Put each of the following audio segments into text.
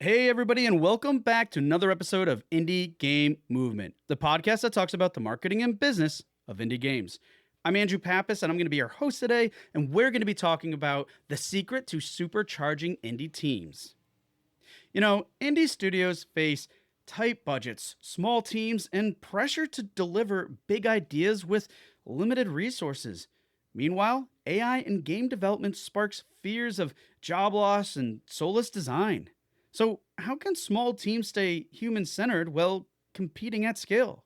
Hey, everybody, and welcome back to another episode of Indie Game Movement, the podcast that talks about the marketing and business of indie games. I'm Andrew Pappas, and I'm going to be your host today, and we're going to be talking about the secret to supercharging indie teams. You know, indie studios face tight budgets, small teams, and pressure to deliver big ideas with limited resources. Meanwhile, AI in game development sparks fears of job loss and soulless design. So, how can small teams stay human centered while competing at scale?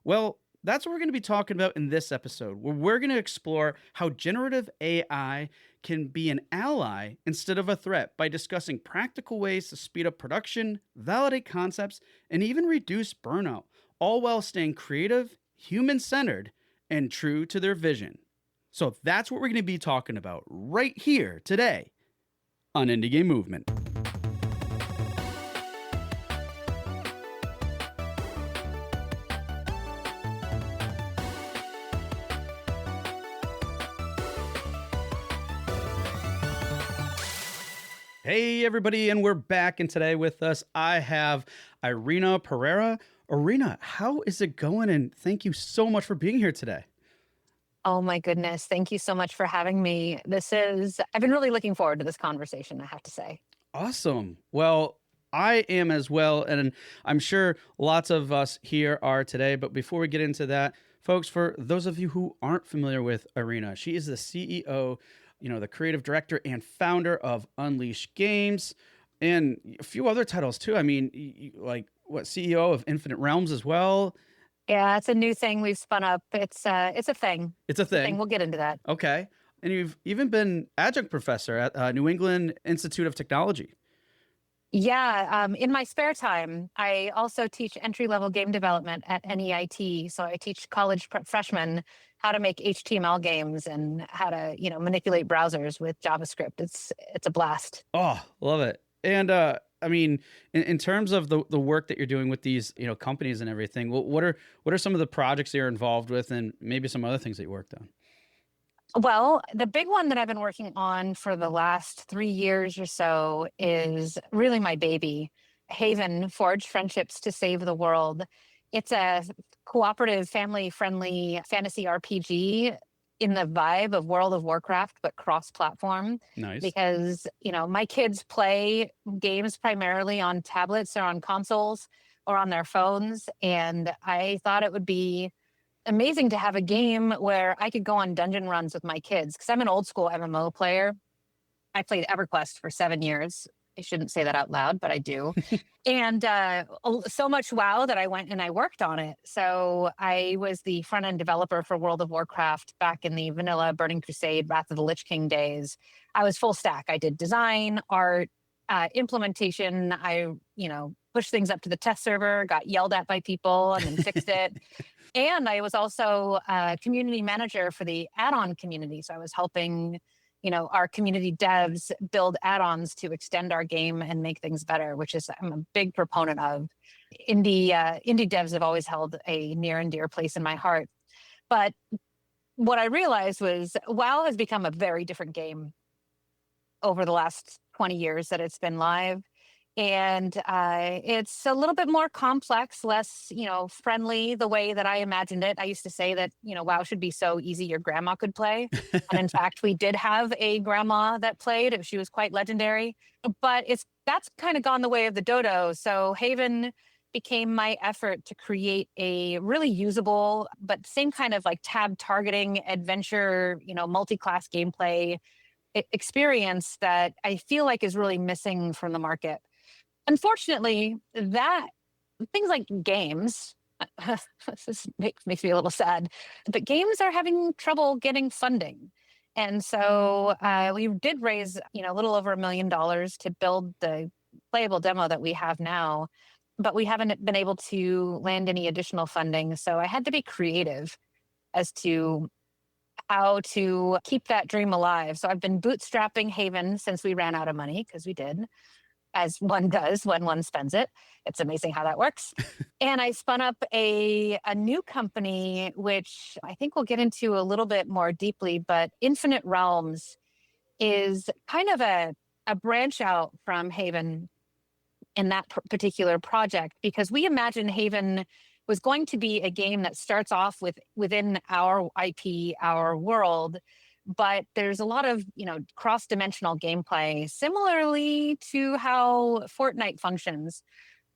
Well, that's what we're going to be talking about in this episode, where we're going to explore how generative AI can be an ally instead of a threat by discussing practical ways to speed up production, validate concepts, and even reduce burnout, all while staying creative, human centered, and true to their vision. So that's what we're going to be talking about right here today on Indie Game Movement. Hey, everybody, and we're back. And today with us, I have Irena Pereira. Irena, how is it going? And thank you so much for being here today. Oh my goodness. Thank you so much for having me. I've been really looking forward to this conversation, I have to say. Awesome. Well, I am as well. And I'm sure lots of us here are today. But before we get into that, folks, for those of you who aren't familiar with Irena, she is the CEO, the creative director and founder of Unleash Games and a few other titles too. I mean, CEO of Infinite Realms as well. Yeah, it's a new thing we've spun up. It's a thing. It's a thing. We'll get into that. Okay. And you've even been adjunct professor at New England Institute of Technology. Yeah, in my spare time, I also teach entry-level game development at NEIT. So I teach college freshmen how to make HTML games and how to, manipulate browsers with JavaScript. It's a blast. Oh, love it. And I mean, in terms of the work that you're doing with these, companies and everything, what are some of the projects that you're involved with, and maybe some other things that you worked on? Well, the big one that I've been working on for the last 3 years or so is really my baby, Haven: Forge Friendships to Save the World. It's a cooperative, family-friendly fantasy RPG in the vibe of World of Warcraft, but cross-platform. Nice. Because, my kids play games primarily on tablets or on consoles or on their phones. And I thought it would be amazing to have a game where I could go on dungeon runs with my kids, because I'm an old school MMO player. I played EverQuest for 7 years. I shouldn't say that out loud, but I do. And so much WoW that I went and I worked on it. So I was the front end developer for World of Warcraft back in the vanilla Burning Crusade, Wrath of the Lich King days. I was full stack. I did design, art, implementation. I, pushed things up to the test server, got yelled at by people and then fixed it. And I was also a community manager for the add-on community. So I was helping, our community devs build add-ons to extend our game and make things better, which is I'm a big proponent of. Indie devs have always held a near and dear place in my heart. But what I realized was WoW has become a very different game over the last 20 years that it's been live. And it's a little bit more complex, less, friendly the way that I imagined it. I used to say that, WoW should be so easy your grandma could play. And in fact, we did have a grandma that played. She was quite legendary. But that's kind of gone the way of the dodo. So Haven became my effort to create a really usable, but same kind of like tab targeting adventure, multi-class gameplay experience that I feel like is really missing from the market. Unfortunately, things like games, this makes me a little sad, but games are having trouble getting funding. And so we did raise, a little over $1 million to build the playable demo that we have now, but we haven't been able to land any additional funding. So I had to be creative as to how to keep that dream alive. So I've been bootstrapping Haven since we ran out of money, because we did, as one does when one spends it. It's amazing how that works. And I spun up a new company, which I think we'll get into a little bit more deeply, but Infinite Realms is kind of a branch out from Haven. in that particular project, because we imagine Haven was going to be a game that starts off within our IP, our world, but there's a lot of, cross-dimensional gameplay, similarly to how Fortnite functions.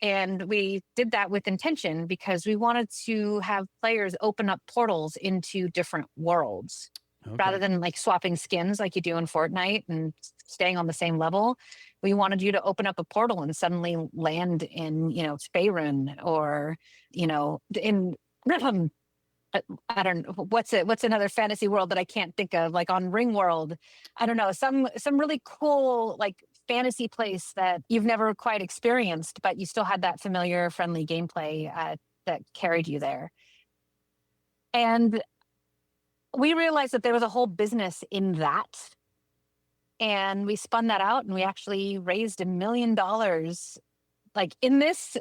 And we did that with intention because we wanted to have players open up portals into different worlds rather Okay. than like swapping skins like you do in Fortnite and staying on the same level. We wanted you to open up a portal and suddenly land in, Faerun or, in I don't know what's another fantasy world that I can't think of, like on Ringworld. I don't know, some really cool like fantasy place that you've never quite experienced, but you still had that familiar, friendly gameplay that carried you there. And we realized that there was a whole business in that. And we spun that out and we actually raised $1 million, like in this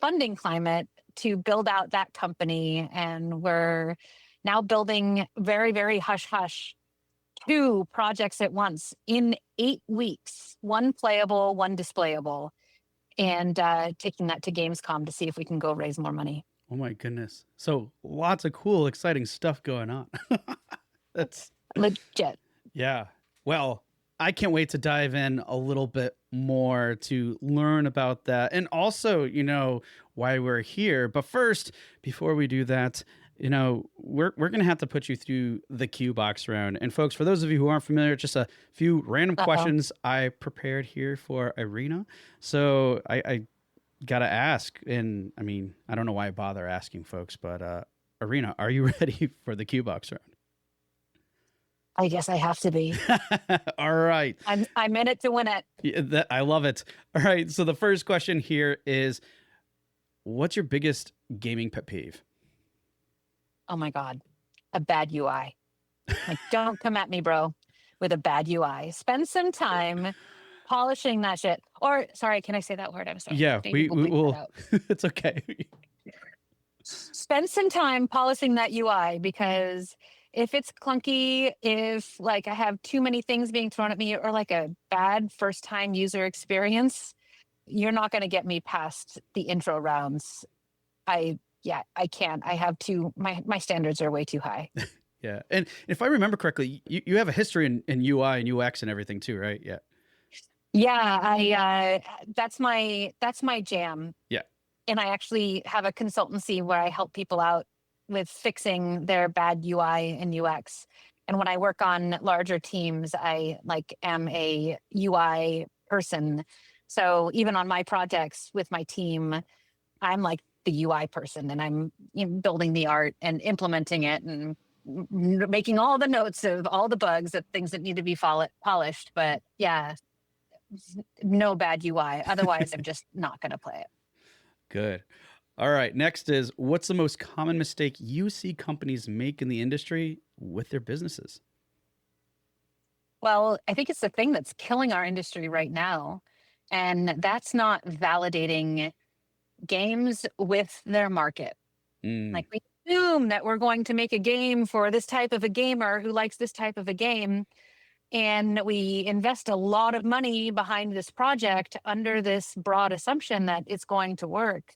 funding climate, to build out that company. And we're now building very, very hush hush 2 projects at once in 8 weeks, one playable, one displayable, and taking that to Gamescom to see if we can go raise more money. Oh my goodness. So lots of cool, exciting stuff going on. That's legit. Yeah. Well, I can't wait to dive in a little bit more to learn about that and also, why we're here. But first, before we do that, we're going to have to put you through the Q box round. And folks, for those of you who aren't familiar, just a few random questions I prepared here for Irena. So I got to ask, and I mean, I don't know why I bother asking folks, but Irena, are you ready for the Q box round? I guess I have to be. All right. I'm in it to win it. Yeah, I love it. All right. So the first question here is, what's your biggest gaming pet peeve? Oh my God, a bad UI. Like, don't come at me, bro, with a bad UI. Spend some time polishing that shit. Or, sorry, can I say that word? I'm sorry. Yeah, we will. It's okay. Spend some time polishing that UI, because if it's clunky, if like I have too many things being thrown at me, or like a bad first time user experience, you're not going to get me past the intro rounds. I can't. I have my standards are way too high. Yeah. And if I remember correctly, you have a history in UI and UX and everything too, right? Yeah. Yeah, that's my jam. Yeah. And I actually have a consultancy where I help people out with fixing their bad UI and UX. And when I work on larger teams, I am a UI person. So even on my projects with my team, I'm like the UI person, and I'm building the art and implementing it and making all the notes of all the bugs, of things that need to be polished. But yeah, no bad UI. Otherwise, I'm just not going to play it. Good. All right. Next is, what's the most common mistake you see companies make in the industry with their businesses? Well, I think it's the thing that's killing our industry right now. And that's not validating games with their market. Like, we assume that we're going to make a game for this type of a gamer who likes this type of a game. And we invest a lot of money behind this project under this broad assumption that it's going to work,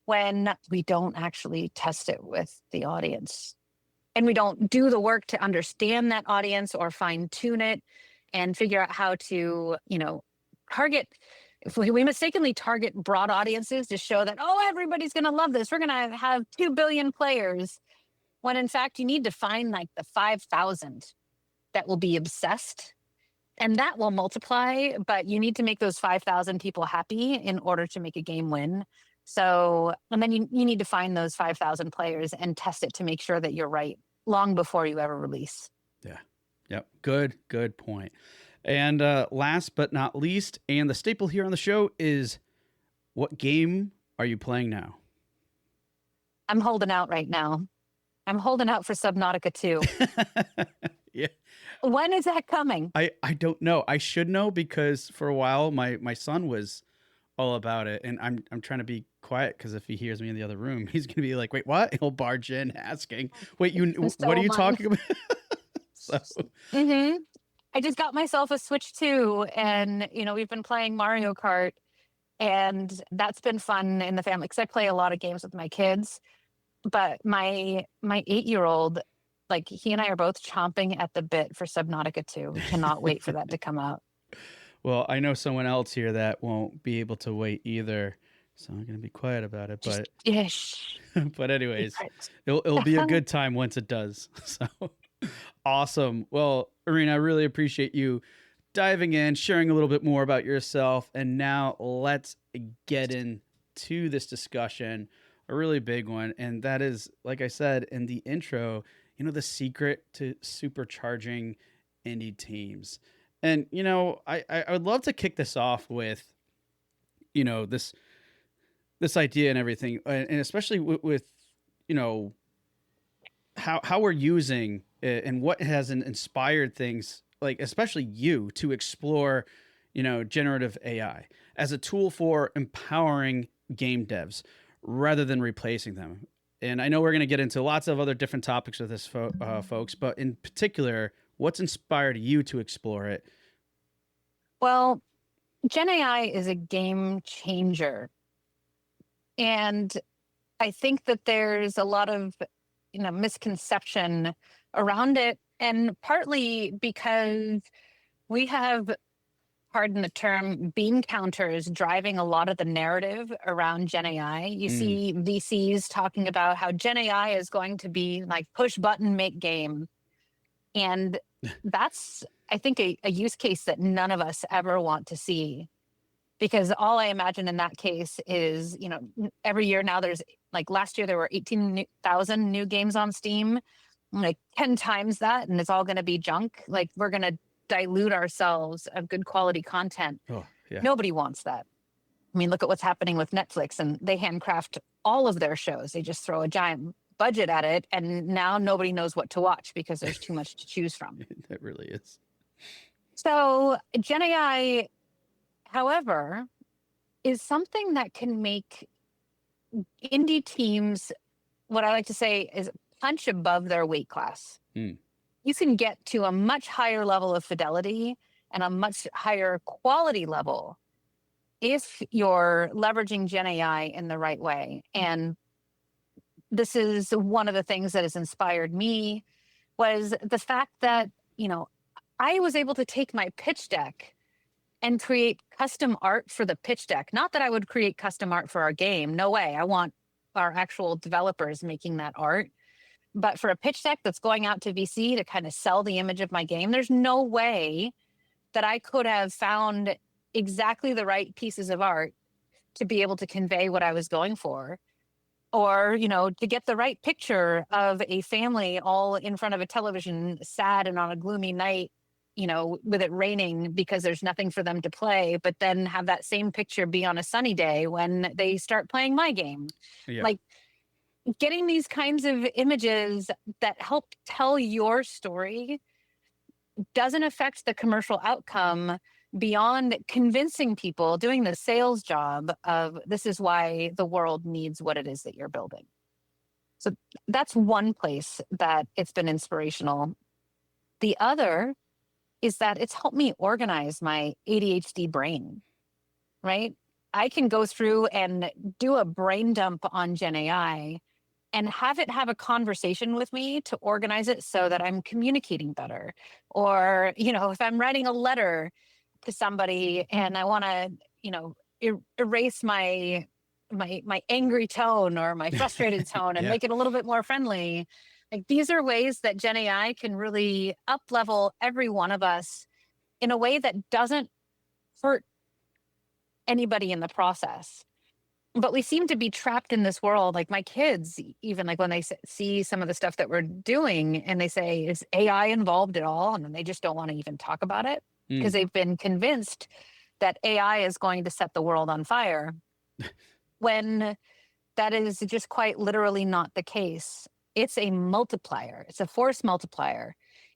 when we don't actually test it with the audience. And we don't do the work to understand that audience or fine tune it and figure out how to, target. If we mistakenly target broad audiences to show that, oh, everybody's going to love this, we're going to have 2 billion players, when in fact you need to find like the 5,000 that will be obsessed, and that will multiply, but you need to make those 5,000 people happy in order to make a game win. So, and then you need to find those 5,000 players and test it to make sure that you're right long before you ever release. Yeah. Yep. Good point. And last but not least, and the staple here on the show, is, what game are you playing now? I'm holding out right now. I'm holding out for Subnautica 2. Yeah. When is that coming? I don't know. I should know, because for a while my son was all about it, and I'm trying to be quiet, because if he hears me in the other room, he's gonna be like, "Wait, what?" He'll barge in asking, "Wait, what are you talking about?" So. I just got myself a Switch 2, and we've been playing Mario Kart, And that's been fun in the family because I play a lot of games with my kids. But my 8-year-old, like he and I are both chomping at the bit for Subnautica 2. We cannot wait for that to come out. Well, I know someone else here that won't be able to wait either, so I'm gonna be quiet about it. Just But ish. but anyways, Secrets. it'll be a good time once it does. So awesome. Well, Irena, I really appreciate you diving in, sharing a little bit more about yourself, and now let's get into this discussion, a really big one, and that is, like I said in the intro, the secret to supercharging indie teams. And I would love to kick this off with this idea and everything, and especially with you know how we're using it and what has inspired things, like especially you to explore generative AI as a tool for empowering game devs rather than replacing them. And I know we're going to get into lots of other different topics with this, folks, but in particular, what's inspired you to explore it? Well, Gen AI is a game changer. And I think that there's a lot of misconception around it. And partly because we have, pardon the term, bean counters driving a lot of the narrative around Gen AI. You see VCs talking about how Gen AI is going to be like push button, make game. And that's, I think, a use case that none of us ever want to see. Because all I imagine in that case is, every year now there's like last year there were 18,000 new games on Steam, like 10 times that, and it's all going to be junk. Like we're going to dilute ourselves of good quality content. Oh, yeah. Nobody wants that. I mean, look at what's happening with Netflix, and they handcraft all of their shows. They just throw a giant budget at it, and now nobody knows what to watch because there's too much to choose from. That really is. So Gen AI, however, is something that can make indie teams, what I like to say is punch above their weight class. You can get to a much higher level of fidelity and a much higher quality level if you're leveraging Gen AI in the right way. And this is one of the things that has inspired me, was the fact that, I was able to take my pitch deck and create custom art for the pitch deck. Not that I would create custom art for our game. No way. I want our actual developers making that art. But for a pitch deck that's going out to VC to kind of sell the image of my game, there's no way that I could have found exactly the right pieces of art to be able to convey what I was going for. Or, to get the right picture of a family all in front of a television, sad and on a gloomy night, with it raining because there's nothing for them to play, but then have that same picture be on a sunny day when they start playing my game. Yeah. Like getting these kinds of images that help tell your story doesn't affect the commercial outcome beyond convincing people, doing the sales job of this is why the world needs what it is that you're building. So that's one place that it's been inspirational. The other is that it's helped me organize my ADHD brain, right? I can go through and do a brain dump on Gen AI and have it have a conversation with me to organize it so that I'm communicating better. Or, if I'm writing a letter to somebody and I want to, erase my angry tone or my frustrated tone and make it a little bit more friendly. Like these are ways that Gen AI can really up level every one of us in a way that doesn't hurt anybody in the process. But we seem to be trapped in this world. Like my kids, even like when they see some of the stuff that we're doing and they say, is AI involved at all? And then they just don't want to even talk about it because they've been convinced that AI is going to set the world on fire when that is just quite literally not the case. It's a multiplier. It's a force multiplier.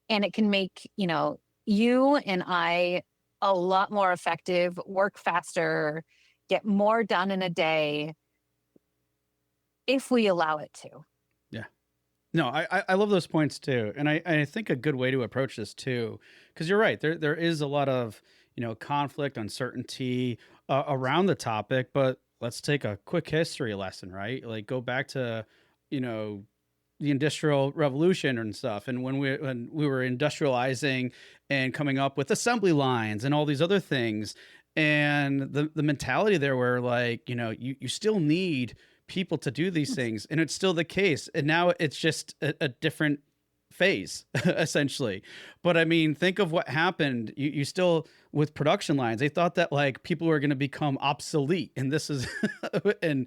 And it can make, you and I a lot more effective, work faster, get more done in a day if we allow it to. Yeah. No, I love those points too. And I think a good way to approach this too, because you're right, there is a lot of, conflict, uncertainty, around the topic, but let's take a quick history lesson, right? Like go back to, you know, the industrial revolution and stuff, and when we were industrializing and coming up with assembly lines and all these other things, and the mentality there were like, you still need people to do these things, and it's still the case, and now it's just a different phase essentially. But I mean, think of what happened. You still, with production lines, they thought that like people were going to become obsolete, and this is and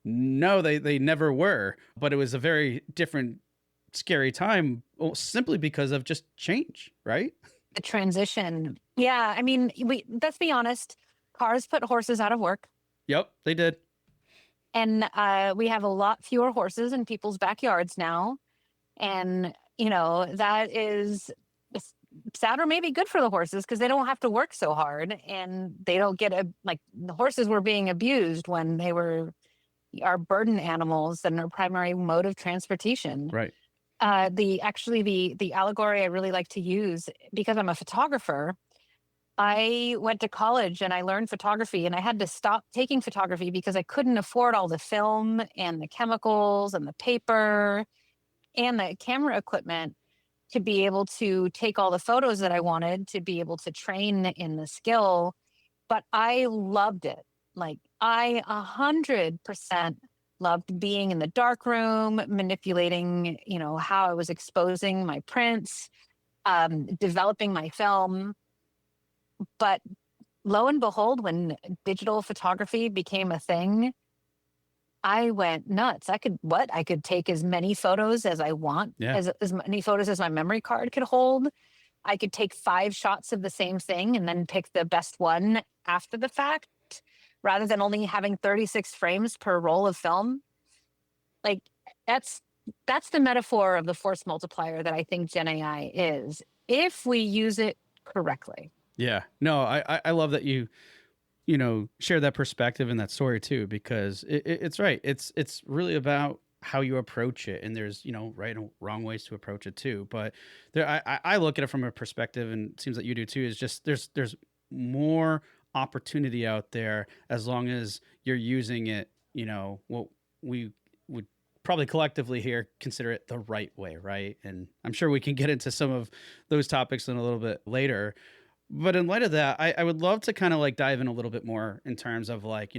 no, they never were. But it was a very different, scary time, simply because of just change, right? The transition. Yeah, I mean, let's be honest, cars put horses out of work, Yep, they did. and we have a lot fewer horses in people's backyards now. And, that is sad, or maybe good for the horses, because they don't have to work so hard, and they don't get like the horses were being abused when they were our burden animals and our primary mode of transportation. Right. The allegory I really like to use, because I'm a photographer. I went to college and I learned photography, and I had to stop taking photography because I couldn't afford all the film and the chemicals and the paper and the camera equipment to be able to take all the photos that I wanted, to be able to train in the skill. But I loved it. Like, I 100% loved being in the dark room, manipulating, how I was exposing my prints, developing my film. But lo and behold, when digital photography became a thing, I went nuts. I could take as many photos as I want, Yeah. as many photos as my memory card could hold. I could take 5 shots of the same thing and then pick the best one after the fact, rather than only having 36 frames per roll of film. Like, that's the metaphor of the force multiplier that I think Gen AI is, if we use it correctly. Yeah. No, I love that you share that perspective and that story too, because it's right. It's really about how you approach it, and there's right and wrong ways to approach it too. But I look at it from a perspective, and it seems that you do too. Is just there's more opportunity out there, as long as you're using it. What we would probably collectively here consider it the right way, right? And I'm sure we can get into some of those topics in a little bit later. But in light of that, I would love to kind of like dive in a little bit more in terms of like,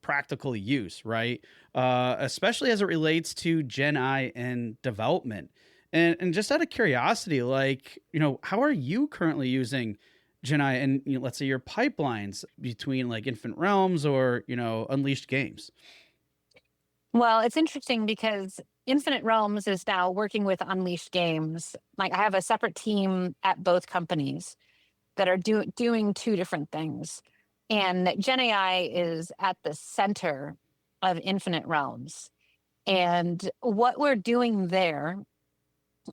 practical use, right? Especially as it relates to Gen I and development. And just out of curiosity, like, how are you currently using Gen I and, let's say your pipelines between like Infinite Realms or, Unleashed Games? Well, it's interesting because Infinite Realms is now working with Unleashed Games. Like, I have a separate team at both companies that are doing 2 different things. And Gen AI is at the center of Infinite Realms. And what we're doing there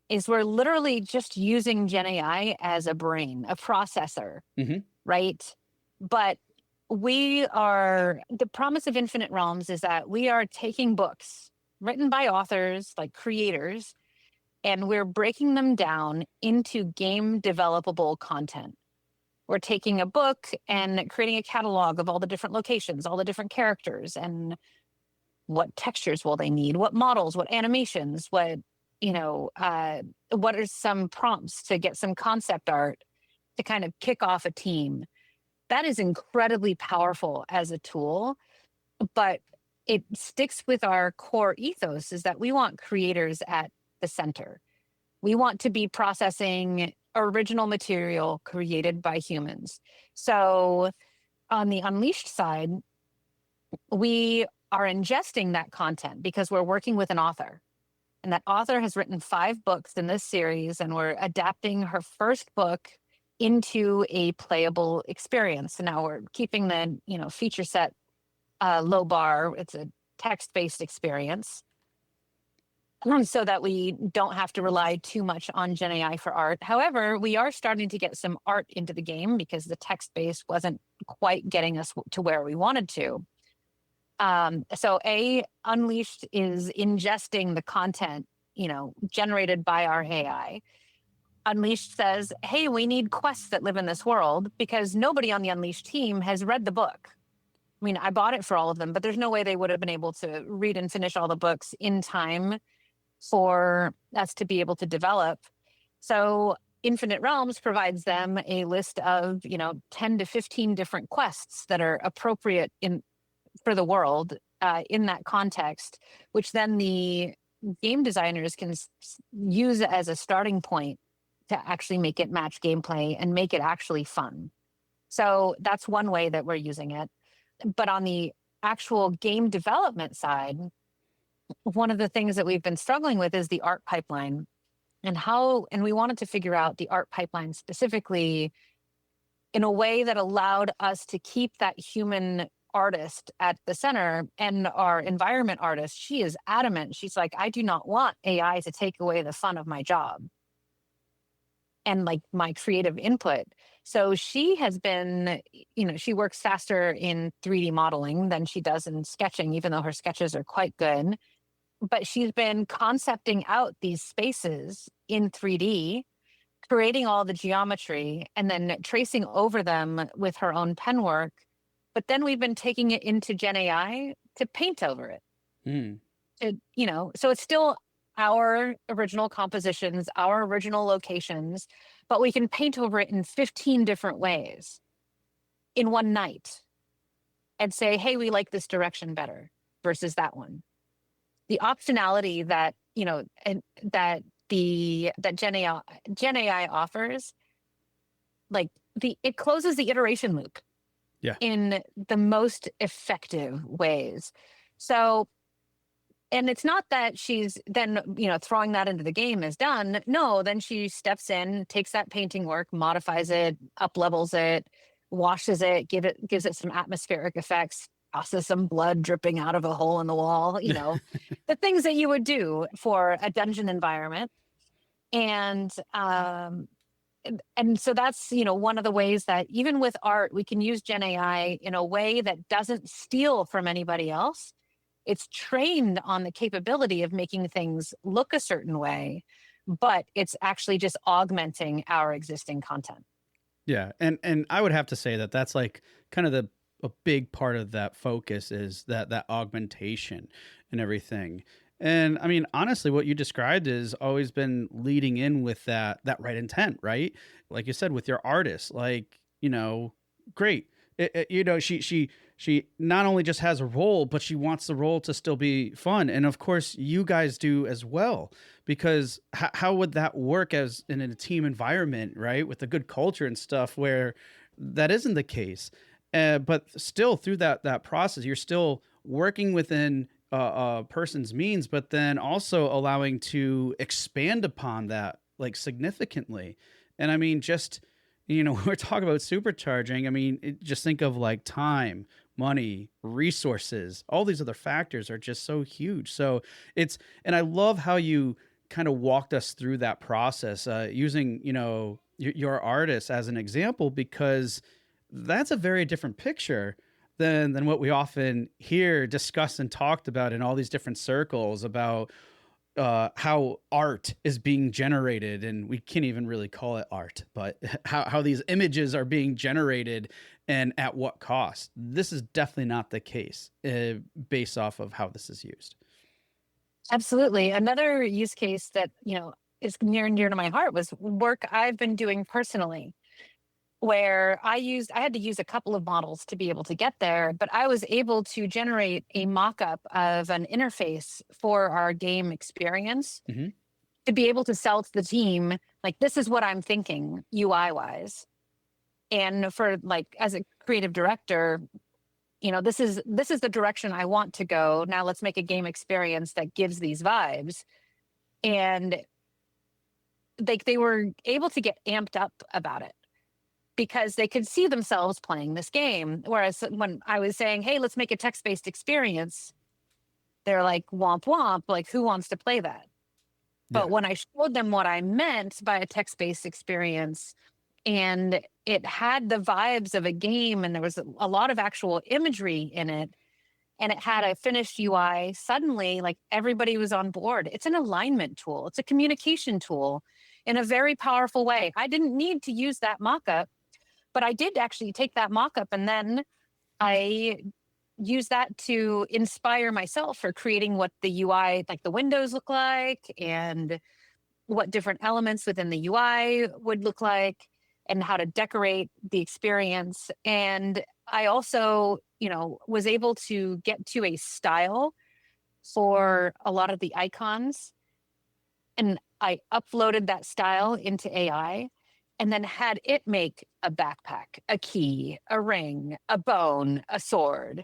is we're literally just using Gen AI as a brain, a processor, Hmm. right? But the promise of Infinite Realms is that we are taking books written by authors, like creators, and we're breaking them down into game developable content. We're taking a book and creating a catalog of all the different locations, all the different characters, and what textures will they need, what models, what animations, what are some prompts to get some concept art to kind of kick off a team. That is incredibly powerful as a tool, but it sticks with our core ethos, is that we want creators at the center. We want to be processing original material created by humans. So on the Unleashed side, we are ingesting that content because we're working with an author. And that author has written 5 books in this series, and we're adapting her first book into a playable experience. So now we're keeping the, feature set low bar. It's a text-based experience, so that we don't have to rely too much on Gen AI for art. However, we are starting to get some art into the game because the text base wasn't quite getting us to where we wanted to. So Unleashed is ingesting the content, generated by our AI. Unleashed says, hey, we need quests that live in this world, because nobody on the Unleashed team has read the book. I mean, I bought it for all of them, but there's no way they would have been able to read and finish all the books in time for us to be able to develop. So Infinite Realms provides them a list of, 10 to 15 different quests that are appropriate for the world in that context, which then the game designers can use as a starting point to actually make it match gameplay and make it actually fun. So that's one way that we're using it. But on the actual game development side, one of the things that we've been struggling with is the art pipeline and we wanted to figure out the art pipeline specifically in a way that allowed us to keep that human artist at the center. And our environment artist, she is adamant. She's like, I do not want AI to take away the fun of my job and like my creative input. So she has been, she works faster in 3D modeling than she does in sketching, even though her sketches are quite good. But she's been concepting out these spaces in 3D, creating all the geometry, and then tracing over them with her own pen work. But then we've been taking it into Gen AI to paint over it. Mm. So it's still our original compositions, our original locations, but we can paint over it in 15 different ways in one night and say, hey, we like this direction better versus that one. The optionality that, that Gen AI offers, like it closes the iteration loop in the most effective ways. So, and it's not that she's then, throwing that into the game is done. No, then she steps in, takes that painting work, modifies it, up levels it, washes it, gives it some atmospheric effects, tosses some blood dripping out of a hole in the wall, the things that you would do for a dungeon environment. And so that's, one of the ways that even with art, we can use Gen AI in a way that doesn't steal from anybody else. It's trained on the capability of making things look a certain way, but it's actually just augmenting our existing content. Yeah. And I would have to say that that's like kind of a big part of that focus is that augmentation and everything. And I mean, honestly, what you described has always been leading in with that right intent, right? Like you said, with your artist, like, great. She not only just has a role, but she wants the role to still be fun. And of course, you guys do as well, because how would that work as in a team environment, right? With a good culture and stuff where that isn't the case. But still through that process, you're still working within a person's means, but then also allowing to expand upon that like significantly. And I mean, just, we're talking about supercharging. I mean, just think of like time, money, resources, all these other factors are just so huge. So and I love how you kind of walked us through that process, using, your artist as an example, because that's a very different picture than what we often hear discussed and talked about in all these different circles about how art is being generated. And we can't even really call it art, but how these images are being generated and at what cost. This is definitely not the case based off of how this is used. Absolutely. Another use case that, is near and dear to my heart was work I've been doing personally, where I had to use a couple of models to be able to get there, but I was able to generate a mock-up of an interface for our game experience to be able to sell to the team, like, this is what I'm thinking UI wise. And for like, as a creative director, this is the direction I want to go. Now let's make a game experience that gives these vibes. And they were able to get amped up about it, because they could see themselves playing this game. Whereas when I was saying, hey, let's make a text-based experience, they're like, womp womp, like, who wants to play that? But when I showed them what I meant by a text-based experience, and it had the vibes of a game, and there was a lot of actual imagery in it, and it had a finished UI, suddenly, like, everybody was on board. It's an alignment tool. It's a communication tool in a very powerful way. I didn't need to use that mock-up, but I did actually take that mock-up, and then I use that to inspire myself for creating what the UI, like the windows look like, and what different elements within the UI would look like, and how to decorate the experience. And I also, was able to get to a style for a lot of the icons, and I uploaded that style into AI and then had it make a backpack, a key, a ring, a bone, a sword,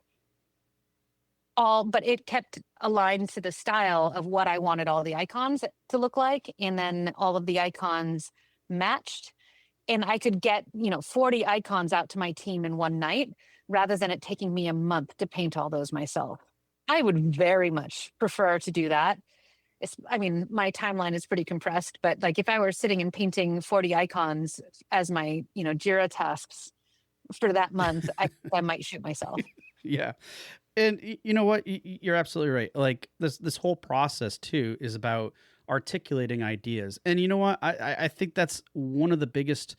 all, but it kept aligned to the style of what I wanted all the icons to look like. And then all of the icons matched. And I could get, 40 icons out to my team in one night rather than it taking me a month to paint all those myself. I would very much prefer to do that. I mean, my timeline is pretty compressed, but like if I were sitting and painting 40 icons as my, Jira tasks for that month, I might shoot myself. Yeah. And you know what? You're absolutely right. Like this whole process too is about articulating ideas. And you know what? I think that's one of the biggest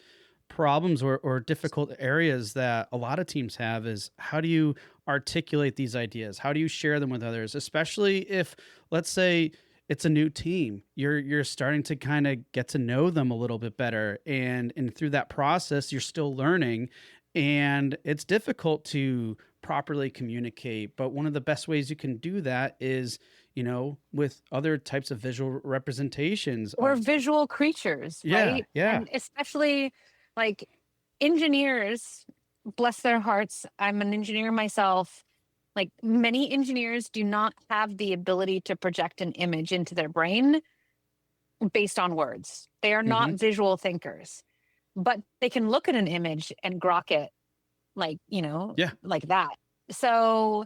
problems or difficult areas that a lot of teams have is how do you articulate these ideas? How do you share them with others? Especially if, let's say, it's a new team. You're starting to kind of get to know them a little bit better. And through that process, you're still learning. And it's difficult to properly communicate. But one of the best ways you can do that is, with other types of visual representations. We're visual creatures, Yeah, right? yeah. And especially like engineers, bless their hearts. I'm an engineer myself. Like many engineers do not have the ability to project an image into their brain based on words. They are not Hmm. visual thinkers, but they can look at an image and grok it like, Yeah. like that. So,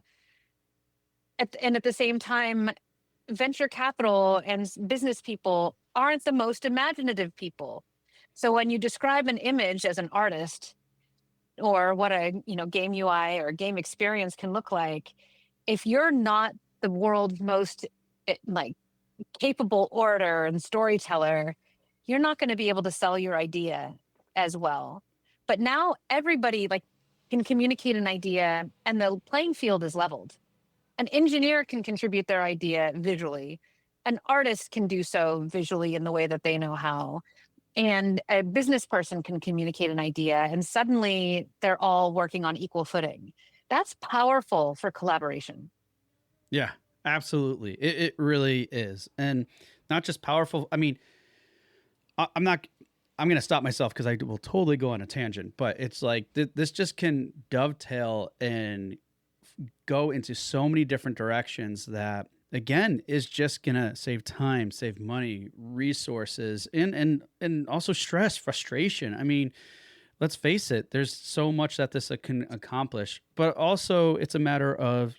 and at the same time, venture capital and business people aren't the most imaginative people. So when you describe an image as an artist, or what a game UI or game experience can look like, if you're not the world's most like capable orator and storyteller, you're not going to be able to sell your idea as well. But now everybody like can communicate an idea and the playing field is leveled. An engineer can contribute their idea visually. An artist can do so visually in the way that they know how. And a business person can communicate an idea, and suddenly they're all working on equal footing. That's powerful for collaboration. Yeah, absolutely. It really is. And not just powerful. I mean, I'm not, I'm going to stop myself because I will totally go on a tangent, but it's like this just can dovetail and go into so many different directions that again is just gonna save time, save money, resources, and also stress, frustration. I mean, let's face it, there's so much that this can accomplish, but also it's a matter of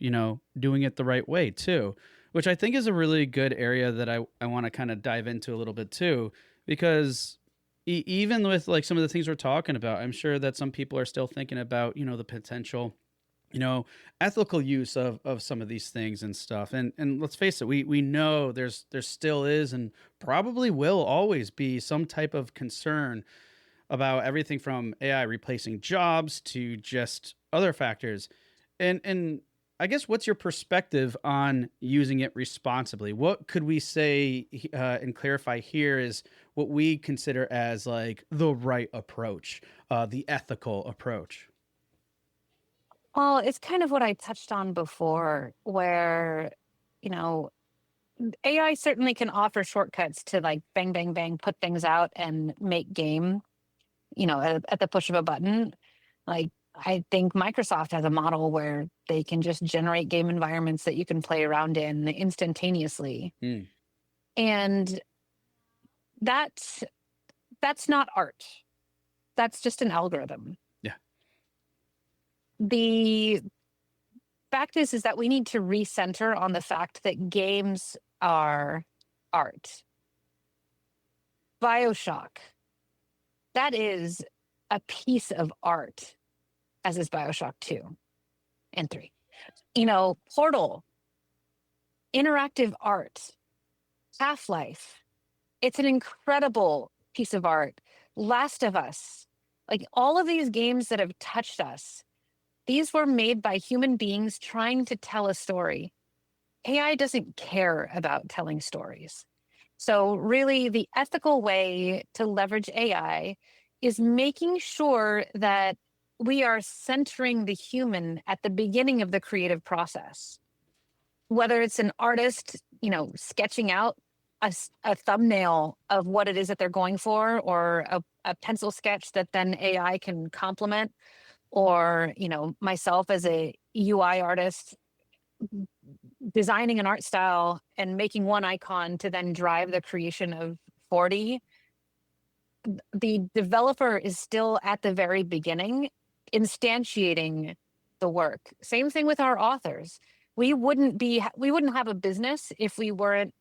doing it the right way too, which I think is a really good area that I want to kind of dive into a little bit too, because even with like some of the things we're talking about, I'm sure that some people are still thinking about the potential you know ethical use of some of these things and stuff. And let's face it, we know there still is and probably will always be some type of concern about everything from AI replacing jobs to just other factors. And I guess what's your perspective on using it responsibly? What could we say and clarify here is what we consider as like the right approach, the ethical approach? Well, it's kind of what I touched on before, where, you know, AI certainly can offer shortcuts to like bang, bang, bang, put things out and make game, at the push of a button. Like, I think Microsoft has a model where they can just generate game environments that you can play around in instantaneously. Mm, And that's that's not art. That's just an algorithm. yeah. The fact is that we need to recenter on the fact that games are art. BioShock, that is a piece of art, as is BioShock 2 and 3. Portal, interactive art. Half-Life, it's an incredible piece of art. Last of Us, like all of these games that have touched us, These were made by human beings trying to tell a story. AI doesn't care about telling stories. So, really, the ethical way to leverage AI is making sure that we are centering the human at the beginning of the creative process. Whether it's an artist, sketching out a thumbnail of what it is that they're going for, or a pencil sketch that then AI can complement, or, myself as a UI artist designing an art style and making one icon to then drive the creation of 40. The developer is still at the very beginning instantiating the work. Same thing with our authors. We wouldn't have a business if we weren't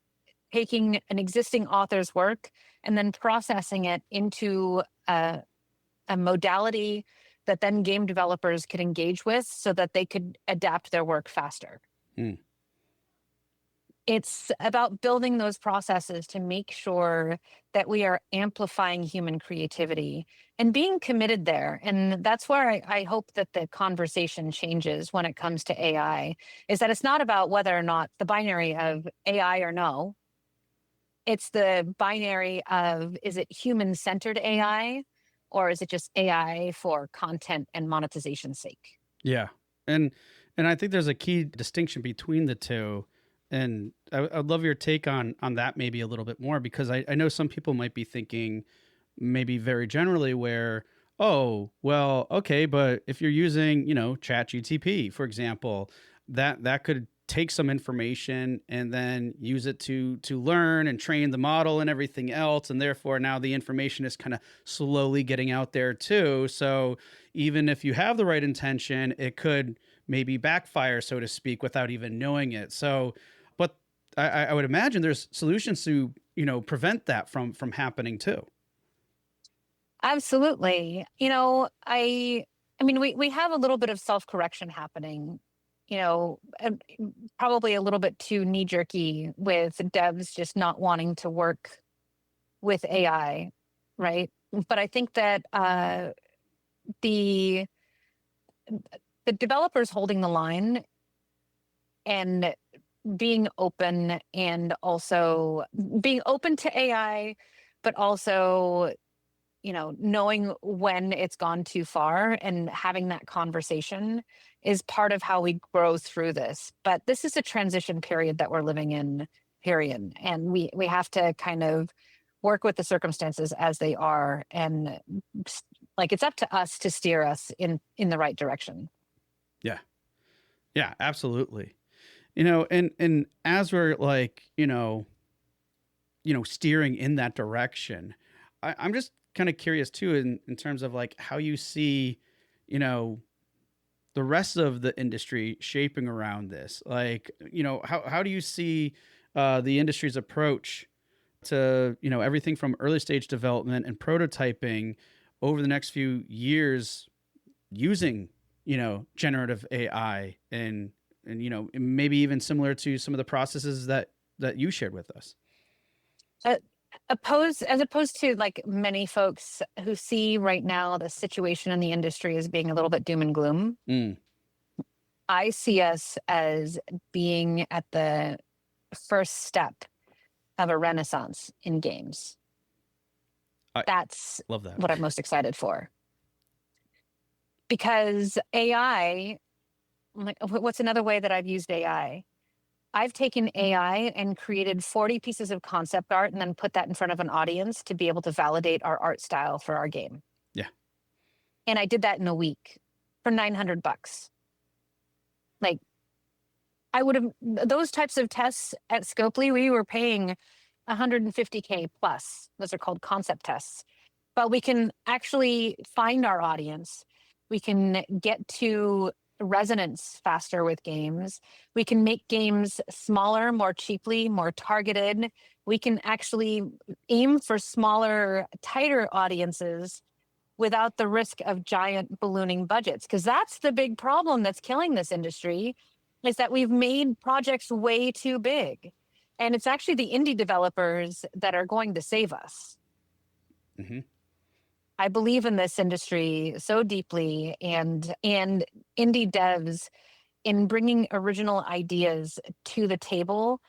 taking an existing author's work and then processing it into a modality that then game developers could engage with so that they could adapt their work faster. Mm. It's about building those processes to make sure that we are amplifying human creativity and being committed there. And that's where I hope that the conversation changes when it comes to AI, is that it's not about whether or not the binary of AI or no. It's the binary of, is it human-centered AI, or is it just AI for content and monetization's sake? Yeah. And I think there's a key distinction between the two. And I'd love your take on that maybe a little bit more, because I know some people might be thinking maybe very generally where, oh, well, okay, but if you're using, ChatGTP, for example, that could take some information and then use it to learn and train the model and everything else. And therefore now the information is kind of slowly getting out there too. So even if you have the right intention, it could maybe backfire, so to speak, without even knowing it. So, but I would imagine there's solutions to, prevent that from happening too. Absolutely. I mean, we have a little bit of self-correction happening, and probably a little bit too knee-jerky with devs just not wanting to work with AI, right? But I think that the developers holding the line and being open, and also being open to AI, but also, knowing when it's gone too far and having that conversation is part of how we grow through this. But this is a transition period that we're living in, period. And we have to kind of work with the circumstances as they are. And it's up to us to steer us in the right direction. Yeah. Yeah, absolutely. And as we're steering in that direction, I'm just kind of curious too, in terms of how you see, the rest of the industry shaping around this. How do you see the industry's approach to, everything from early stage development and prototyping over the next few years using, generative AI and maybe even similar to some of the processes that you shared with us? As opposed to many folks who see right now the situation in the industry as being a little bit doom and gloom, I see us as being at the first step of a renaissance in games. That's love that. what I'm most excited for. Because AI, what's another way that I've used AI? I've taken AI and created 40 pieces of concept art and then put that in front of an audience to be able to validate our art style for our game. Yeah. And I did that in a week for $900. I would have, those types of tests at Scopely, we were paying $150K plus. Those are called concept tests. But we can actually find our audience. We can get to resonance faster with games. We can make games smaller, more cheaply, more targeted. We can actually aim for smaller, tighter audiences without the risk of giant ballooning budgets. Because that's the big problem that's killing this industry, is that we've made projects way too big. And it's actually the indie developers that are going to save us. Mm-hmm. I believe in this industry so deeply, and indie devs in bringing original ideas to the table.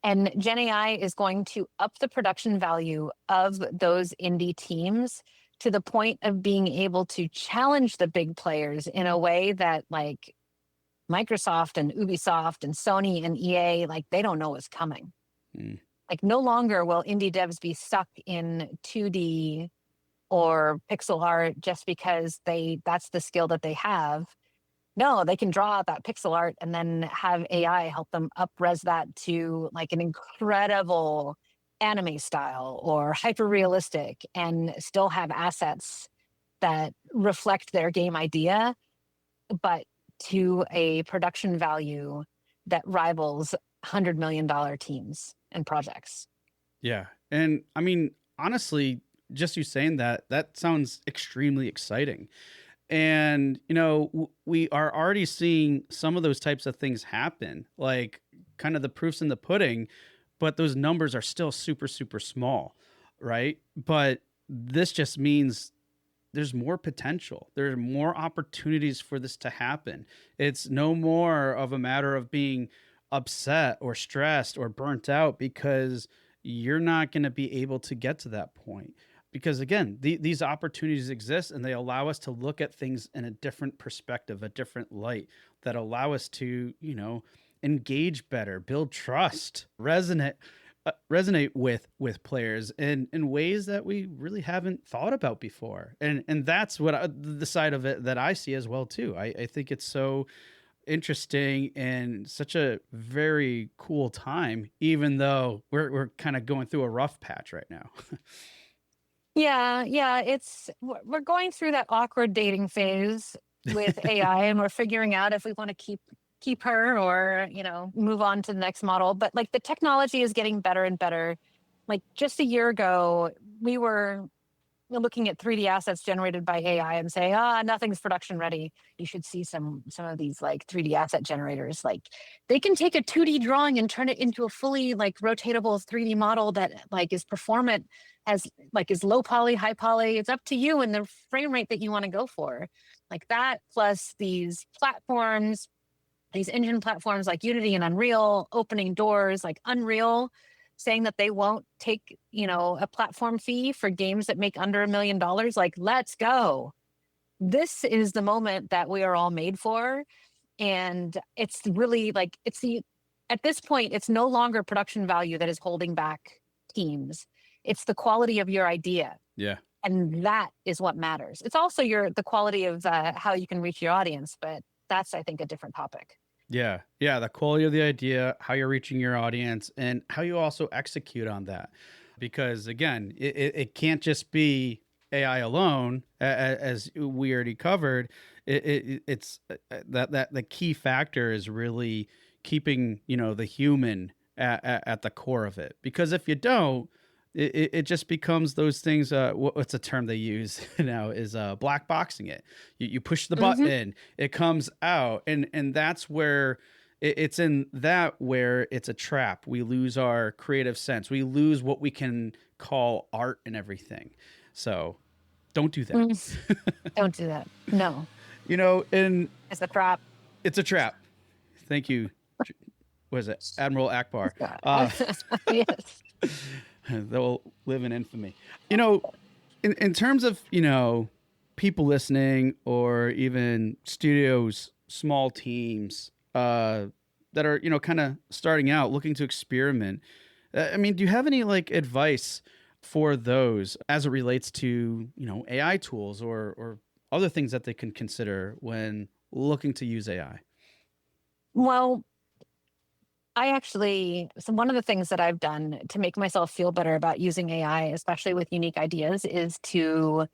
And Gen AI is going to up the production value of those indie teams to the point of being able to challenge the big players in a way that, like, Microsoft and Ubisoft and Sony and EA, like, they don't know what's coming. Mm. Like, no longer will indie devs be stuck in 2D or pixel art just because that's the skill that they have. No, they can draw out that pixel art and then have AI help them up-res that to like an incredible anime style or hyper realistic, and still have assets that reflect their game idea, but to a production value that rivals $100 million teams and projects. Yeah. And I mean, honestly, just you saying that, that sounds extremely exciting. And, we are already seeing some of those types of things happen, like kind of the proofs in the pudding, but those numbers are still super, super small. Right. But this just means there's more potential. There are more opportunities for this to happen. It's no more of a matter of being upset or stressed or burnt out because you're not going to be able to get to that point. Because again, these opportunities exist and they allow us to look at things in a different perspective, a different light that allow us to, engage better, build trust, resonate with players in ways that we really haven't thought about before. And that's the side of it that I see as well too. I think it's so interesting and such a very cool time, even though we're kind of going through a rough patch right now. Yeah, we're going through that awkward dating phase with AI, and we're figuring out if we want to keep her or, move on to the next model. But like, the technology is getting better and better. Like, just a year ago, we were looking at 3D assets generated by AI and say, nothing's production ready. You should see some of these like 3D asset generators. Like, they can take a 2D drawing and turn it into a fully like rotatable 3D model that like is performant, as like is low poly, high poly. It's up to you and the frame rate that you want to go for. Like that, plus these platforms, these engine platforms like Unity and Unreal opening doors, like Unreal saying that they won't take, a platform fee for games that make under $1 million. Like, let's go. This is the moment that we are all made for. And it's really like, at this point, it's no longer production value that is holding back teams. It's the quality of your idea. Yeah. And that is what matters. It's also the quality of how you can reach your audience, but that's, I think, a different topic. Yeah. Yeah. The quality of the idea, how you're reaching your audience, and how you also execute on that. Because again, it can't just be AI alone, as we already covered. It's that the key factor is really keeping, the human at the core of it. Because if you don't, it just becomes those things. What's a term they use now is black boxing it. You push the button, it comes out, and that's where it's in that where it's a trap. We lose our creative sense. We lose what we can call art and everything. So don't do that. Don't do that. No. And It's a trap. It's a trap. Thank you. What is it? Admiral Akbar. Yes. They'll live in infamy. In terms of, people listening, or even studios, small teams that are, kind of starting out, looking to experiment. I mean, do you have any like advice for those as it relates to, AI tools or other things that they can consider when looking to use AI? Well, so one of the things that I've done to make myself feel better about using AI, especially with unique ideas, is to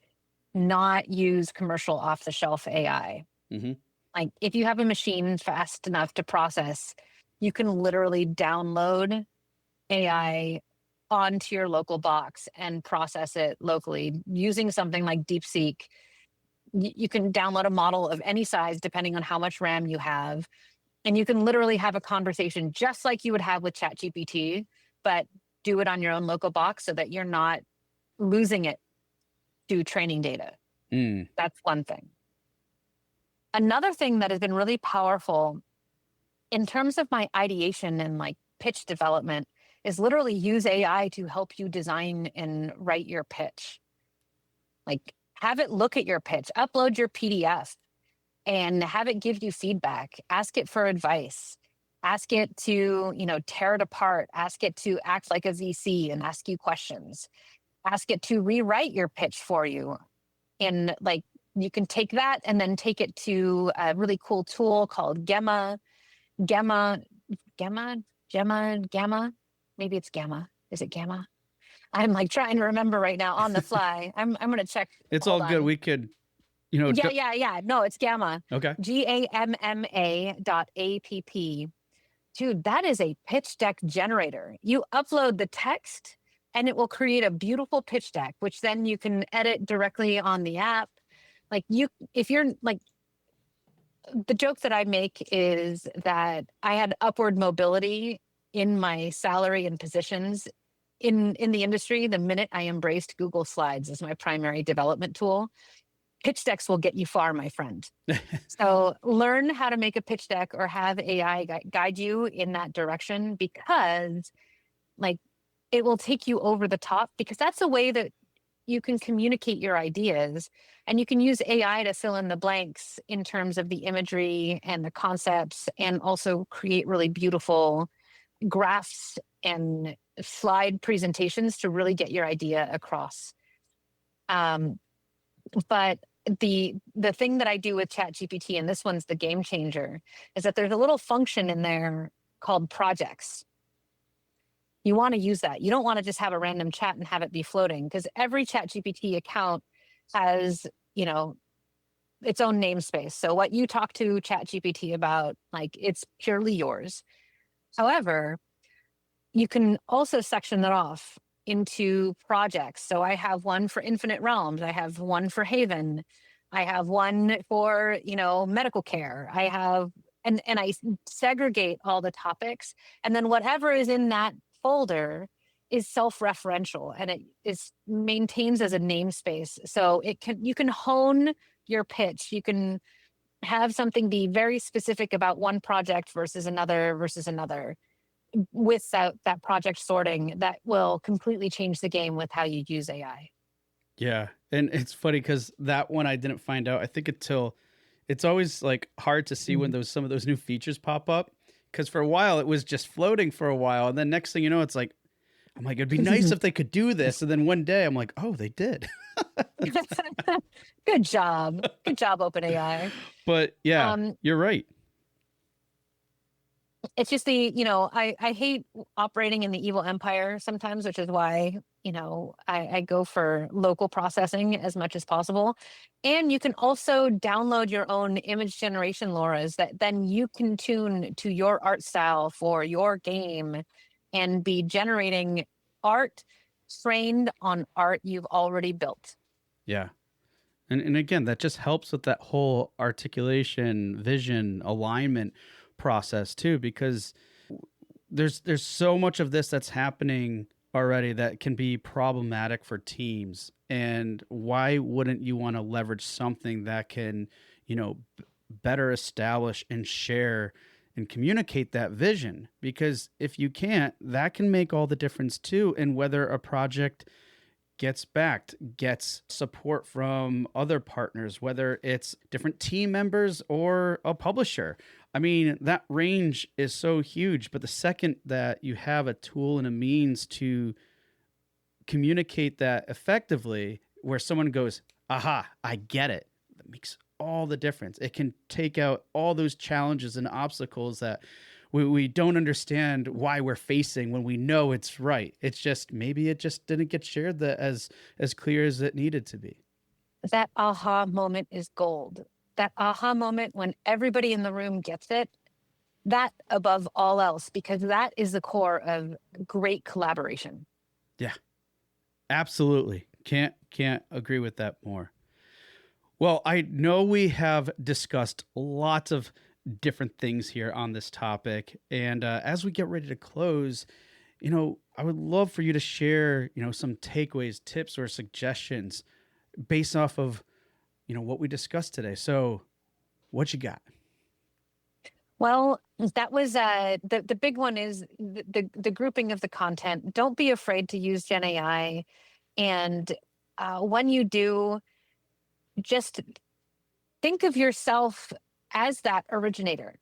not use commercial off the shelf AI. Mm-hmm. Like, if you have a machine fast enough to process, you can literally download AI onto your local box and process it locally using something like DeepSeek. You can download a model of any size depending on how much RAM you have. And you can literally have a conversation just like you would have with ChatGPT, but do it on your own local box so that you're not losing it to training data. Mm. That's one thing. Another thing that has been really powerful in terms of my ideation and like pitch development is literally use AI to help you design and write your pitch. Like have it look at your pitch, upload your PDF and have it give you feedback, ask it for advice, ask it to, tear it apart, ask it to act like a VC and ask you questions, ask it to rewrite your pitch for you. And like you can take that and then take it to a really cool tool called Gamma. Maybe it's Gamma. Is it Gamma? I'm like trying to remember right now on the fly. I'm gonna check. It's Hold all good. on. We could, Yeah. No, it's Gamma. Okay. GAMMA.app. Dude, that is a pitch deck generator. You upload the text and it will create a beautiful pitch deck, which then you can edit directly on the app. Like if you're like, the joke that I make is that I had upward mobility in my salary and positions in the industry the minute I embraced Google Slides as my primary development tool. Pitch decks will get you far, my friend. So learn how to make a pitch deck or have AI guide you in that direction, because like it will take you over the top, because that's a way that you can communicate your ideas, and you can use AI to fill in the blanks in terms of the imagery and the concepts, and also create really beautiful graphs and slide presentations to really get your idea across. But the thing that I do with ChatGPT, and this one's the game changer, is that there's a little function in there called projects. You want to use that. You don't want to just have a random chat and have it be floating, because every ChatGPT account has, its own namespace. So what you talk to ChatGPT about, like, it's purely yours. However, you can also section that off into projects. So I have one for Infinite Realms. I have one for Haven. I have one for, medical care. I have, and I segregate all the topics. And then whatever is in that folder is self-referential, and it maintains as a namespace. So you can hone your pitch. You can have something be very specific about one project versus another with that project sorting that will completely change the game with how you use AI. Yeah. And it's funny because that one I didn't find out, I think, until it's always like hard to see when some of those new features pop up. Because for a while it was just floating for a while. And then next thing you know, it's like, I'm like, it'd be nice if they could do this. And then one day I'm like, oh, they did. Good job. Good job, OpenAI. But yeah, you're right. It's just I hate operating in the evil empire sometimes, which is why, I go for local processing as much as possible. And you can also download your own image generation LoRa's that then you can tune to your art style for your game and be generating art trained on art you've already built. Yeah. And again, that just helps with that whole articulation, vision, alignment process too, because there's so much of this that's happening already that can be problematic for teams. And why wouldn't you want to leverage something that can, better establish and share and communicate that vision? Because if you can't, that can make all the difference too in whether a project gets backed, gets support from other partners, whether it's different team members or a publisher. I mean, that range is so huge, but the second that you have a tool and a means to communicate that effectively, where someone goes, aha, I get it, that makes all the difference. It can take out all those challenges and obstacles that we don't understand why we're facing when we know it's right. It's just, maybe it just didn't get shared as clear as it needed to be. That aha moment is gold. That aha moment when everybody in the room gets it, that above all else, because that is the core of great collaboration. Yeah, absolutely. Can't agree with that more. Well, I know we have discussed lots of different things here on this topic. And as we get ready to close, I would love for you to share, some takeaways, tips, or suggestions, based off of, what we discussed today. So what you got? Well, that was the big one is the grouping of the content. Don't be afraid to use Gen AI, and when you do, just think of yourself as that originator.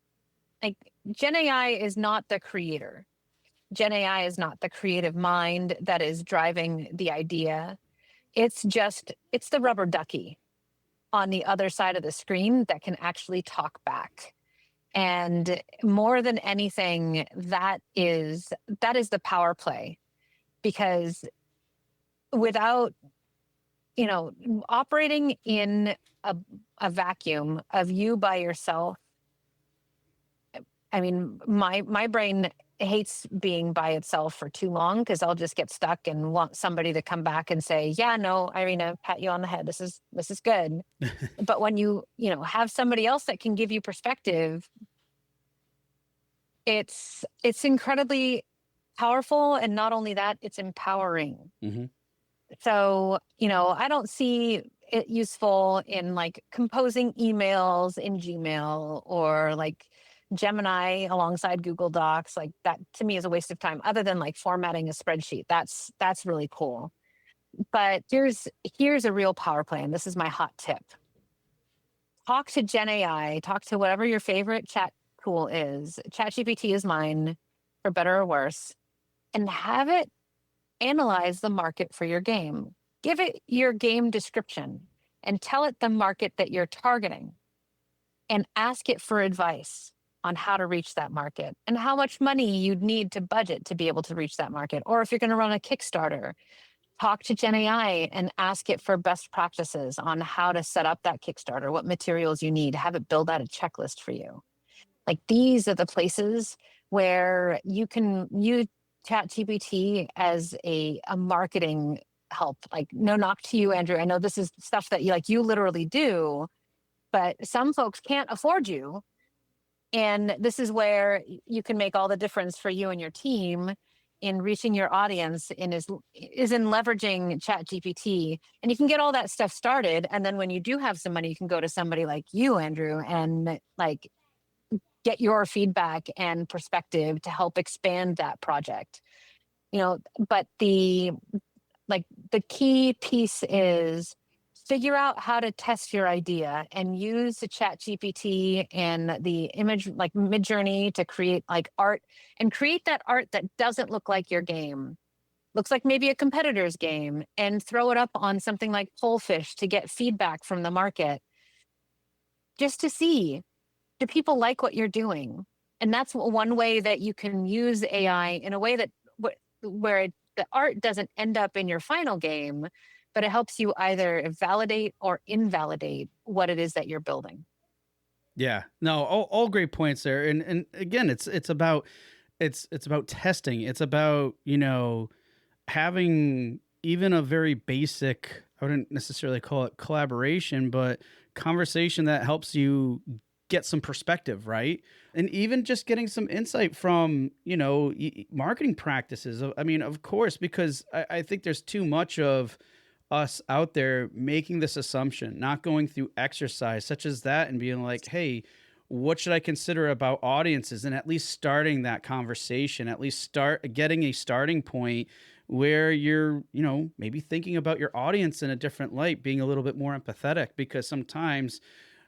Like Gen AI is not the creator. Gen AI is not the creative mind that is driving the idea. It's the rubber ducky on the other side of the screen that can actually talk back. And more than anything, that is the power play, because without, operating in a, a vacuum of you by yourself, I mean, my brain hates being by itself for too long, because I'll just get stuck and want somebody to come back and say, "Yeah, no, Irena, pat you on the head. This is good." But when have somebody else that can give you perspective, it's incredibly powerful, and not only that, it's empowering. Mm-hmm. So, I don't see it useful in like composing emails in Gmail, or like Gemini alongside Google Docs. Like that to me is a waste of time, other than like formatting a spreadsheet. That's really cool. But here's a real power play, and this is my hot tip. Talk to Gen AI, talk to whatever your favorite chat tool is. ChatGPT is mine, for better or worse, and have it analyze the market for your game. Give it your game description and tell it the market that you're targeting, and ask it for advice on how to reach that market and how much money you'd need to budget to be able to reach that market. Or if you're going to run a Kickstarter, talk to Gen AI and ask it for best practices on how to set up that Kickstarter, what materials you need, have it build out a checklist for you. Like these are the places where you can use ChatGPT as a marketing help. Like, no knock to you, Andrew. I know this is stuff that you literally do, but some folks can't afford you. And this is where you can make all the difference for you and your team in reaching your audience, and is in leveraging ChatGPT. And you can get all that stuff started. And then when you do have some money, you can go to somebody like you, Andrew, and like get your feedback and perspective to help expand that project. But the key piece is figure out how to test your idea and use the Chat GPT and the image like Midjourney to create like art, and create that art that doesn't look like your game. Looks like maybe a competitor's game, and throw it up on something like Polefish to get feedback from the market, just to see, do people like what you're doing? And that's one way that you can use AI in a way that where the art doesn't end up in your final game, but it helps you either validate or invalidate what it is that you're building. Yeah, no, all great points there. And again, it's about testing. It's about, having even a very basic, I wouldn't necessarily call it collaboration, but conversation that helps you get some perspective, right? And even just getting some insight from, marketing practices. I mean, of course, because I think there's too much of us out there making this assumption, not going through exercise such as that and being like, hey, what should I consider about audiences? And at least starting that conversation, at least start getting a starting point where you're, maybe thinking about your audience in a different light, being a little bit more empathetic, because sometimes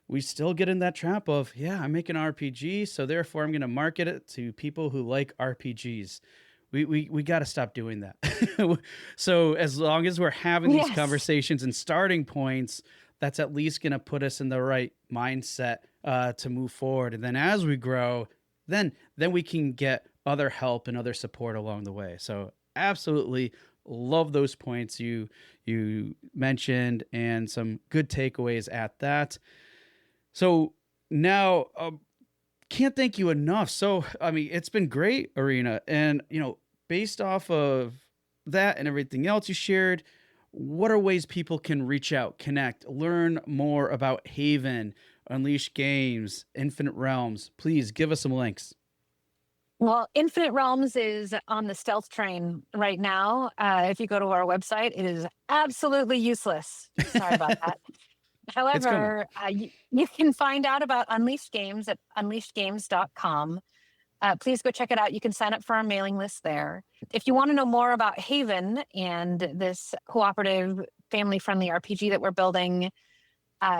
we still get in that trap of, yeah, I'm making an RPG, so therefore I'm going to market it to people who like RPGs. We got to stop doing that. So as long as we're having these conversations and starting points, that's at least going to put us in the right mindset to move forward. And then as we grow, then we can get other help and other support along the way. So absolutely love those points you mentioned, and some good takeaways at that. So now, can't thank you enough. So, I mean, it's been great, Irena. And, based off of that and everything else you shared, what are ways people can reach out, connect, learn more about Haven, Unleash Games, Infinite Realms? Please give us some links. Well, Infinite Realms is on the stealth train right now. If you go to our website, it is absolutely useless. Sorry about that. It's coming. However, you can find out about Unleashed Games at unleashedgames.com. Please go check it out. You can sign up for our mailing list there. If you want to know more about Haven and this cooperative, family-friendly RPG that we're building,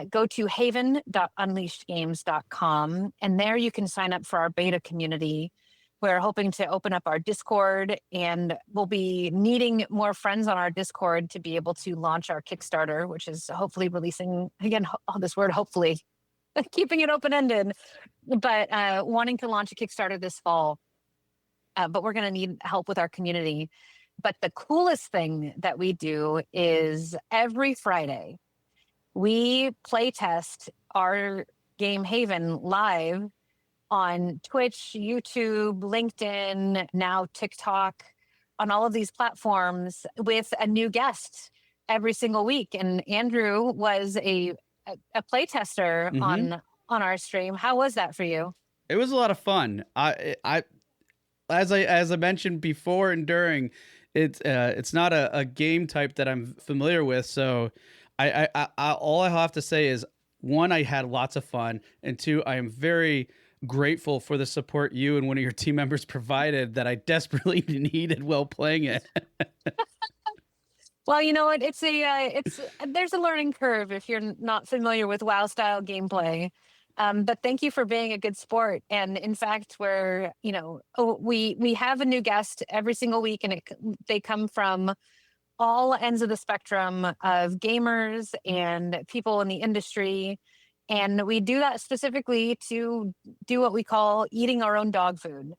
go to haven.unleashedgames.com. And there you can sign up for our beta community. We're hoping to open up our Discord, and we'll be needing more friends on our Discord to be able to launch our Kickstarter, which is hopefully releasing, again, this word, hopefully, keeping it open-ended, but wanting to launch a Kickstarter this fall. But we're going to need help with our community. But the coolest thing that we do is every Friday, we play test our game Haven live on Twitch, YouTube, LinkedIn, now TikTok, on all of these platforms with a new guest every single week. And Andrew was a playtester on our stream. How was that for you? It was a lot of fun. As I mentioned before and during, it's not a game type that I'm familiar with. So I all I have to say is, one, I had lots of fun, and two, I am very grateful for the support you and one of your team members provided that I desperately needed while playing it. Well, you know what? There's a learning curve if you're not familiar with WoW style gameplay. But thank you for being a good sport. And in fact, we have a new guest every single week, and they come from all ends of the spectrum of gamers and people in the industry. And we do that specifically to do what we call eating our own dog food.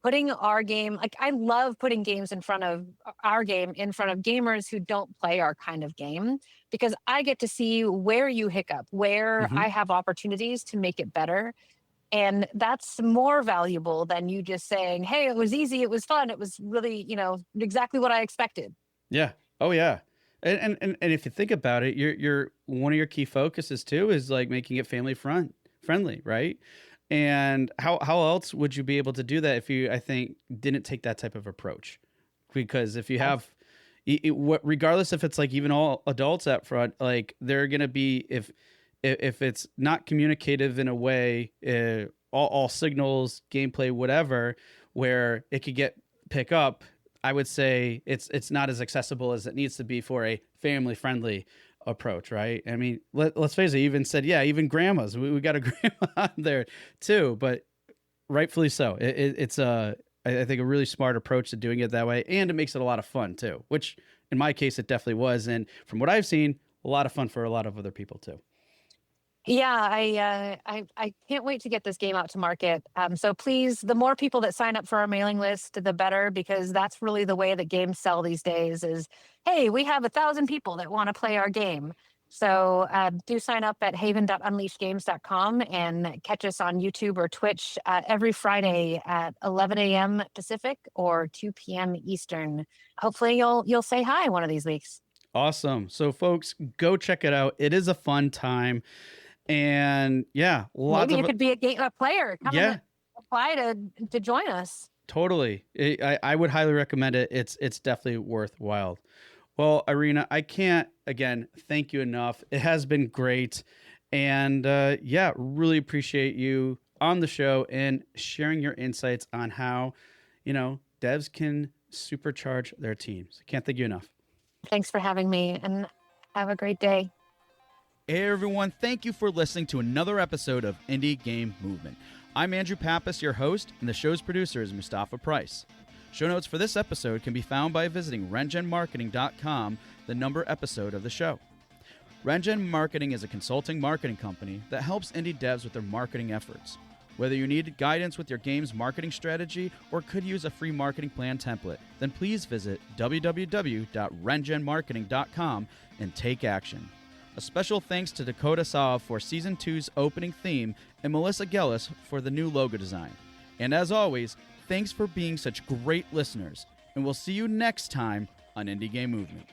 Putting our game, like, I love putting games in front of our game in front of gamers who don't play our kind of game, because I get to see where you hiccup, where I have opportunities to make it better. And that's more valuable than you just saying, hey, it was easy, it was fun, it was really, exactly what I expected. Yeah. Oh yeah. And if you think about it, you're one of your key focuses too is like making it family friendly, right? And how else would you be able to do that if you, I think, didn't take that type of approach? Because if you have, regardless if it's like even all adults up front, like they're gonna be, if it's not communicative in a way, all signals, gameplay, whatever, where it could pick up. I would say it's not as accessible as it needs to be for a family-friendly approach, right? I mean, let's face it, even said, yeah, even grandmas. We got a grandma on there too, but rightfully so. It's I think a really smart approach to doing it that way, and it makes it a lot of fun too, which in my case, it definitely was. And from what I've seen, a lot of fun for a lot of other people too. Yeah, I can't wait to get this game out to market. So please, the more people that sign up for our mailing list, the better, because that's really the way that games sell these days is, hey, we have 1,000 people that want to play our game. So do sign up at haven.unleashedgames.com and catch us on YouTube or Twitch every Friday at 11 a.m. Pacific or 2 p.m. Eastern. Hopefully you'll say hi one of these weeks. Awesome. So folks, go check it out. It is a fun time. And yeah, maybe you could be a player. Come yeah, and apply to join us. Totally. I would highly recommend it. It's definitely worthwhile. Well, Irena, I can't, again, thank you enough. It has been great. And yeah, really appreciate you on the show and sharing your insights on how, devs can supercharge their teams. I can't thank you enough. Thanks for having me, and have a great day. Hey everyone, thank you for listening to another episode of Indie Game Movement. I'm Andrew Pappas, your host, and the show's producer is Mustafa Price. Show notes for this episode can be found by visiting rengenmarketing.com, the number episode of the show. Rengen Marketing is a consulting marketing company that helps indie devs with their marketing efforts. Whether you need guidance with your game's marketing strategy or could use a free marketing plan template, then please visit www.rengenmarketing.com and take action. A special thanks to Dakota Saw for Season 2's opening theme and Melissa Gellis for the new logo design. And as always, thanks for being such great listeners, and we'll see you next time on Indie Game Movement.